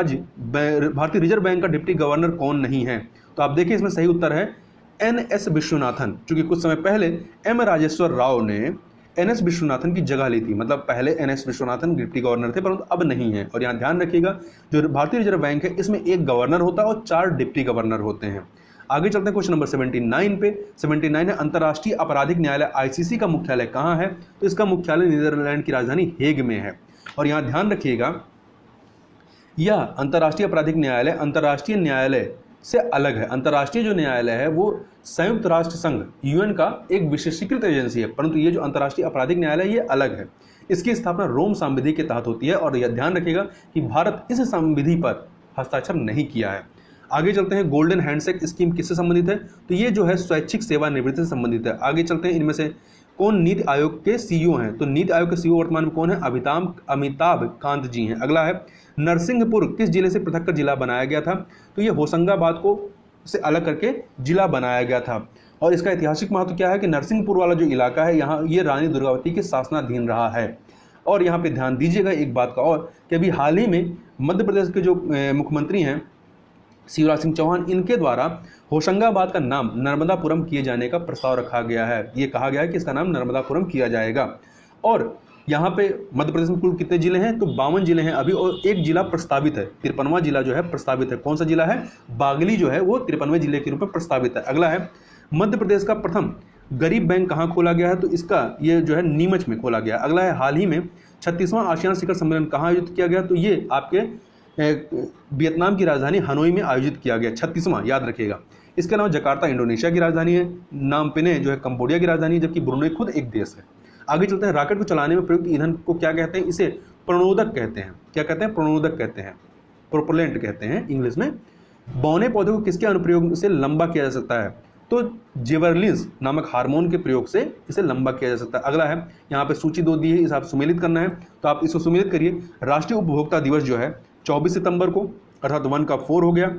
रिजर्व बैंक का डिप्टी गवर्नर कौन नहीं है, तो आप देखिए इसमें सही उत्तर है NS विश्वनाथन। चूंकि कुछ समय पहले M राजेश्वर राव ने NS विश्वनाथन की जगह ली थी, मतलब पहले NS विश्वनाथन डिप्टी गवर्नर थे परंतु अब नहीं है। और यहाँ ध्यान रखिएगा जो भारतीय रिजर्व बैंक है इसमें एक गवर्नर होता है और 4 डिप्टी गवर्नर होते हैं। आगे चलते हैं क्वेश्चन नंबर 79 पे। 79 है अंतर्राष्ट्रीय आपराधिक न्यायालय ICC का मुख्यालय कहाँ है, तो इसका मुख्यालय नीदरलैंड की राजधानी हेग में है। और यहाँ ध्यान रखिएगा यह अंतर्राष्ट्रीय आपराधिक न्यायालय अंतर्राष्ट्रीय न्यायालय से अलग है। अंतर्राष्ट्रीय जो न्यायालय है वो संयुक्त राष्ट्र संघ UN का एक विशेषीकृत एजेंसी है, परंतु ये जो अंतर्राष्ट्रीय आपराधिक न्यायालय ये अलग है। इसकी स्थापना रोम संविधि के तहत होती है, और यह ध्यान रखिएगा कि भारत इस संविधि पर हस्ताक्षर नहीं किया है। आगे चलते हैं गोल्डन हैंडशेक स्कीम किससे संबंधित है, तो ये जो है स्वैच्छिक सेवानिवृत्ति से संबंधित है। आगे चलते हैं इनमें से कौन नीति आयोग के CEO हैं, तो नीति आयोग के CEO वर्तमान में कौन है, अमिताभ कांत जी हैं। अगला है नरसिंहपुर किस जिले से पृथक कर जिला बनाया गया था, तो ये होशंगाबाद को से अलग करके जिला बनाया गया था। और इसका ऐतिहासिक महत्व क्या है कि नरसिंहपुर वाला जो इलाका है यहाँ ये रानी दुर्गावती के शासनाधीन रहा है। और यहाँ पे ध्यान दीजिएगा एक बात का और कि अभी हाल ही में मध्य प्रदेश के जो मुख्यमंत्री हैं शिवराज सिंह चौहान, इनके द्वारा होशंगाबाद का नाम नर्मदापुरम किए जाने का प्रस्ताव रखा गया है। ये कहा गया है कि इसका नाम नर्मदापुरम किया जाएगा। और यहाँ पे मध्य प्रदेश में कुल कितने जिले हैं, तो 52 जिले हैं अभी, और एक जिला प्रस्तावित है, 53वां जिला जो है प्रस्तावित है। कौन सा जिला है, बागली जो है वो 53वें जिले के रूप में प्रस्तावित है। अगला है मध्य प्रदेश का प्रथम गरीब बैंक कहाँ खोला गया है, तो इसका ये जो है नीमच में खोला गया। अगला है हाल ही में 36वां आसियान शिखर सम्मेलन कहाँ आयोजित किया गया, तो ये आपके वियतनाम की राजधानी हनोई में आयोजित किया गया, 36वां, याद रखिएगा। इसके अलावा जकार्ता इंडोनेशिया की राजधानी है, नामपिने जो है कंबोडिया की राजधानी है, जबकि ब्रुनेई खुद एक देश है। आगे चलते हैं रॉकेट को चलाने में प्रयुक्त ईंधन को क्या कहते हैं, इसे प्रणोदक कहते हैं। क्या कहते हैं, प्रणोदक कहते हैं, प्रोपेलेंट कहते हैं इंग्लिश में। बौने पौधे को किसके अनुप्रयोग से लंबा किया जा सकता है, तो जिबरेलिन्स नामक हार्मोन के प्रयोग से इसे लंबा किया जा सकता है। अगला है यहाँ पे सूची 2 दी है, इसे आप सुमेलित करना है, तो आप इसको सुमेलित करिए। राष्ट्रीय उपभोक्ता दिवस जो है 24 सितंबर को, अर्थात 1 का 4 हो गया।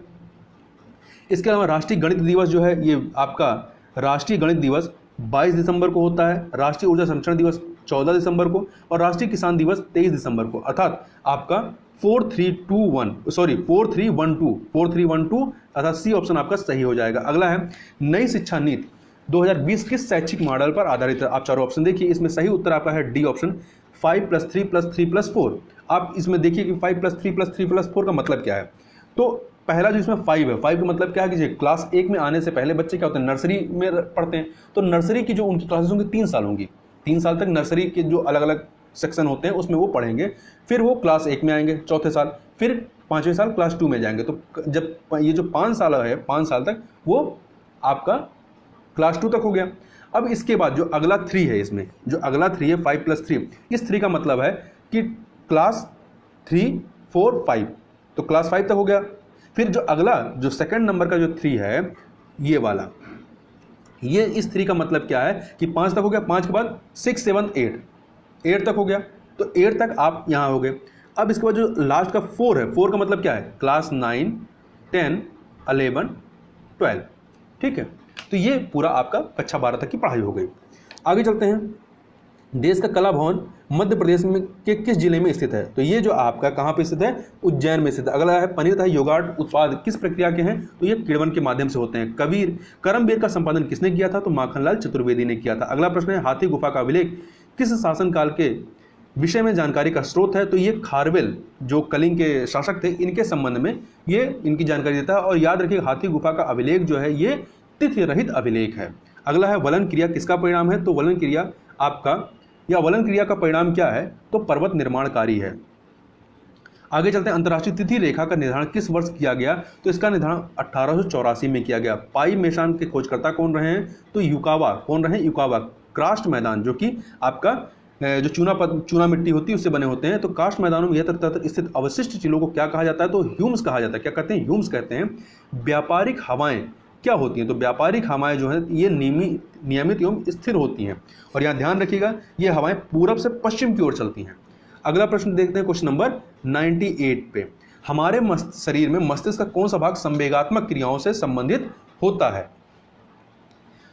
इसके अलावा राष्ट्रीय गणित दिवस जो है ये आपका राष्ट्रीय गणित दिवस 22 दिसंबर को होता है। राष्ट्रीय ऊर्जा संरक्षण दिवस 14 दिसंबर को, और राष्ट्रीय किसान दिवस 23 दिसंबर को, अर्थात आपका 4312 अर्थात C ऑप्शन आपका सही हो जाएगा। अगला है नई शिक्षा नीति 2020 किस शैक्षिक मॉडल पर आधारित है, आप चारों ऑप्शन देखिए। इसमें सही उत्तर आपका है D ऑप्शन 5+3+3+4। आप इसमें देखिए कि 5+3+3+4 का मतलब क्या है, तो पहला जो इसमें 5 है, 5 का मतलब क्या है कि क्लास 1 में आने से पहले बच्चे क्या होते हैं, नर्सरी में पढ़ते हैं, तो नर्सरी की जो उनकी क्लासेस होंगी 3 साल होंगी, 3 साल तक नर्सरी के जो अलग अलग सेक्शन होते हैं उसमें वो पढ़ेंगे। फिर वो क्लास 1 में आएंगे चौथे साल, फिर 5वें साल क्लास 2 में जाएंगे। तो जब ये जो 5 साल है, 5 साल तक वो आपका क्लास 2 तक हो गया। अब इसके बाद जो अगला 3 है, इसमें जो अगला 3 है 5+3, इस 3 का मतलब है कि क्लास 3, 4, 5, तो क्लास 5 तक हो गया। फिर जो अगला जो सेकंड नंबर का जो 3 है ये वाला, ये इस 3 का मतलब क्या है कि 5 तक हो गया, 5 के बाद 6, 7, 8 तक हो गया, तो 8 तक आप यहाँ हो गए। अब इसके बाद जो लास्ट का 4 है, 4 का मतलब क्या है, क्लास 9, 10, 11, 12, ठीक है। तो तो ये पूरा आपका कक्षा 12 तक की पढ़ाई हो गई। आगे चलते हैं। देश का कला भवन मध्य प्रदेश में के किस जिले में स्थित है? तो ये जो आपका कहाँ पे स्थित है? उज्जैन में स्थित है। अगला है पनीर तथा योगार्ट उत्पाद किस प्रक्रिया के हैं? तो ये किण्वन के माध्यम से होते हैं। करमवीर का संपादन किसने किया था? तो माखनलाल चतुर्वेदी ने किया था। अगला प्रश्न है हाथी गुफा का अभिलेख किस शासनकाल के विषय में जानकारी का स्रोत है? तो ये खारवेल जो कलिंग के शासक थे इनके संबंध में ये इनकी जानकारी देता है। और याद रखिए हाथी गुफा का अभिलेख जो है ये तिथि रहित अभिलेख है। अगला है वलन क्रिया किसका परिणाम है? तो वलन क्रिया आपका या वलन क्रिया का परिणाम क्या है? तो पर्वत निर्माणकारी है। आगे चलते हैं। अंतर्राष्ट्रीय तिथि रेखा का निर्धारण किस वर्ष किया गया? तो इसका निर्धारण 1884 में किया गया। पाई मेशान के खोजकर्ता कौन रहे हैं? तो युकावा। कौन रहे? युकावा। कास्ट मैदान जो कि आपका जो चूना मिट्टी होती है उससे बने होते हैं। तो कास्ट मैदानों में यत्र स्थित अवशिष्ट टिलों को क्या कहा जाता है? तो ह्यूम्स कहा जाता है। क्या कहते हैं? ह्यूम्स कहते हैं। व्यापारिक हवाएं क्या होती हैं? तो व्यापारिक हवाएं जो है ये नियमित एवं स्थिर होती हैं। और यहाँ ध्यान रखिएगा ये हवाएं पूरब से पश्चिम की ओर चलती हैं। अगला प्रश्न देखते हैं क्वेश्चन नंबर 98 पे। हमारे शरीर में मस्तिष्क का कौन सा भाग संवेगात्मक क्रियाओं से संबंधित होता है?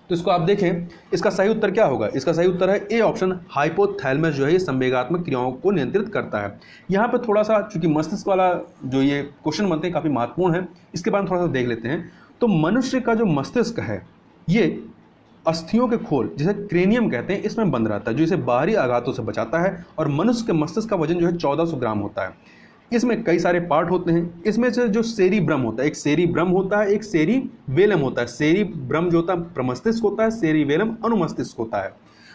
तो इसको आप देखें, इसका सही उत्तर क्या होगा? इसका सही उत्तर है ए ऑप्शन, हाइपोथैलेमस जो है ये संवेगात्मक क्रियाओं को नियंत्रित करता है। यहाँ पे थोड़ा सा चूंकि मस्तिष्क वाला जो ये क्वेश्चन बनते हैं काफ़ी महत्वपूर्ण है, इसके बारे में थोड़ा सा देख लेते हैं। तो मनुष्य का जो मस्तिष्क है ये अस्थियों के खोल जिसे क्रेनियम कहते हैं इसमें बंद रहता है, जो इसे बाहरी आघातों से बचाता है। और मनुष्य के मस्तिष्क का वजन जो है 1400 ग्राम होता है। इसमें कई सारे पार्ट होते हैं। इसमें से जो सेरिब्रम होता है, एक सेरिब्रम होता है, एक सेरिबेलम होता है। सेरिब्रम जो होता है प्रमस्तिष्क होता है, सेरिबेलम अनुमस्तिष्क होता है।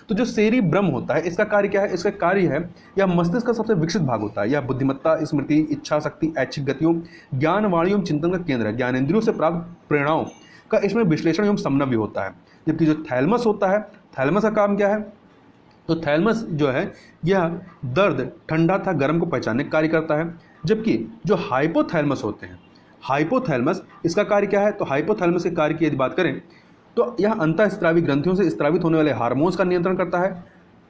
तो जो सेरिब्रम होता है इसका कार्य क्या है? इसका कार्य है यह मस्तिष्क का सबसे विकसित भाग होता है। यह बुद्धिमत्ता, स्मृति, इच्छा शक्ति, ऐच्छिक गतियों, ज्ञान, वाणी एवं चिंतन का केंद्र है। ज्ञानेंद्रियों से प्राप्त प्रेरणाओं का इसमें विश्लेषण एवं समन्वय होता है। जबकि जो थैलमस होता है, थैलमस का काम क्या है? तो थैलमस जो है यह दर्द, ठंडा तथा गर्म को पहचानने का कार्य करता है। जबकि जो हाइपोथैलमस होते हैं, हाइपोथैलमस इसका कार्य क्या है? तो हाइपोथैलमस के कार्य की यदि बात करें तो यह अंतःस्रावी ग्रंथियों से स्रावित होने वाले हार्मोन्स का नियंत्रण करता है।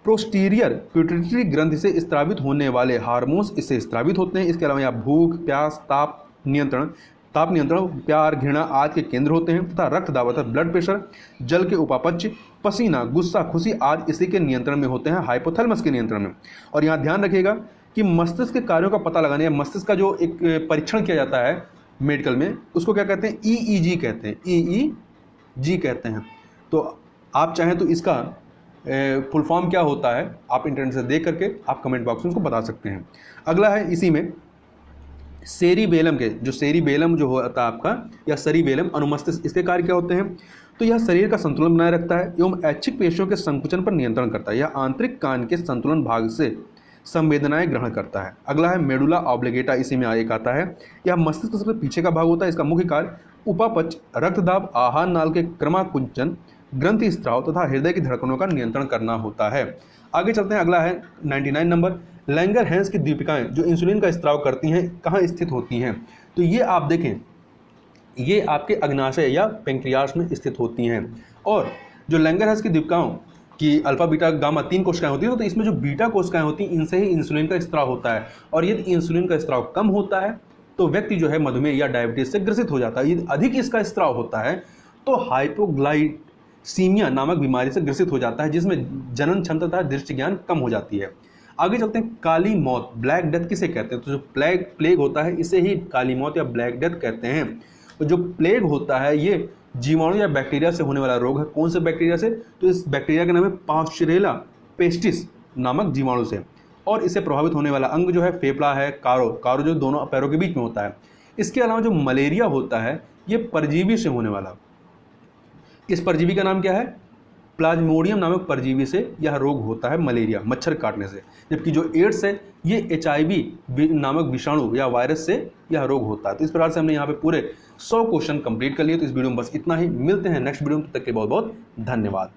पोस्टीरियर पिट्यूटरी ग्रंथि से स्रावित होने वाले हार्मोन्स इससे स्रावित होते हैं। इसके अलावा यहाँ भूख, प्यास, ताप नियंत्रण, प्यार, घृणा आदि के केंद्र होते हैं। तथा रक्तदाब अर्थात ब्लड प्रेशर, जल के उपापचय, पसीना, गुस्सा, खुशी आदि इसी के नियंत्रण में होते हैं, हाइपोथैलेमस के नियंत्रण में। और यहाँ ध्यान रखिएगा कि मस्तिष्क के कार्यों का पता लगाने या मस्तिष्क का जो एक परीक्षण किया जाता है मेडिकल में उसको क्या कहते हैं? EEG कहते हैं। EEG कहते हैं। तो आप चाहें तो इसका फुल फॉर्म क्या होता है आप इंटरनेट से देख करके आप कमेंट बॉक्स में उसको बता सकते हैं। अगला है इसी में सेरिबेलम के, जो सेरिबेलम जो होता है आपका या सेरिबेलम अनुमस्तिष्क, इसके कार्य क्या होते हैं? तो यह शरीर का संतुलन बनाए रखता है एवं ऐच्छिक पेशियों के संकुचन पर नियंत्रण करता है। यह आंतरिक कान के संतुलन भाग से संवेदनाएं ग्रहण करता है। अगला है मेडुला ऑब्लिगेटा, इसी में एक आता है। यह मस्तिष्क का सबसे पीछे का भाग होता है। इसका मुख्य कार्य उपापचय, रक्तदाब, आहार नाल के क्रमाकुंचन, ग्रंथि स्त्राव तथा हृदय की धड़कनों का नियंत्रण करना होता है। आगे चलते हैं। अगला है 99 नंबर। लैंगरहैंस की दीपिकाएं जो इंसुलिन का स्त्राव करती हैं कहाँ स्थित होती हैं? तो ये आप देखें ये आपके अग्नाशय या पेंक्रियास में स्थित होती हैं। और जो लैंगरहैंस की दीपिकाओं की अल्फा बीटा गामा 3 कोशिकाएं होती हैं, तो इसमें जो बीटा कोशिकाएं होती हैं इनसे ही इंसुलिन का स्त्राव होता है। और यदि इंसुलिन का स्त्राव कम होता है तो व्यक्ति जो है मधुमेह या डायबिटीज से ग्रसित हो जाता है। यदि अधिक इसका स्त्राव होता है तो हाइपोग्लाइसीमिया नामक बीमारी से ग्रसित हो जाता है, जिसमें जनन क्षमता तथा दृष्टि ज्ञान कम हो जाती है। आगे चलते हैं। काली मौत, ब्लैक डेथ किसे कहते हैं? तो जो प्लेग होता है इसे ही काली मौत या ब्लैक डेथ कहते हैं। तो जो प्लेग होता है ये जीवाणु या बैक्टीरिया से होने वाला रोग है। कौन से बैक्टीरिया से? तो इस बैक्टीरिया का नाम है पास्चुरेला पेस्टिस नामक जीवाणु से। और इससे प्रभावित होने वाला अंग जो है फेफड़ा है, कारो जो दोनों पैरों के बीच में होता है। इसके अलावा जो मलेरिया होता है ये परजीवी से होने वाला, इस परजीवी का नाम क्या है? प्लाज्मोडियम नामक परजीवी से यह रोग होता है, मलेरिया, मच्छर काटने से। जबकि जो एड्स है ये HIV नामक विषाणु या वायरस से यह रोग होता है। तो इस प्रकार से हमने यहाँ पे पूरे 100 क्वेश्चन कंप्लीट कर लिए। तो इस वीडियो में बस इतना ही। मिलते हैं नेक्स्ट वीडियो में, तब तक के बहुत बहुत धन्यवाद।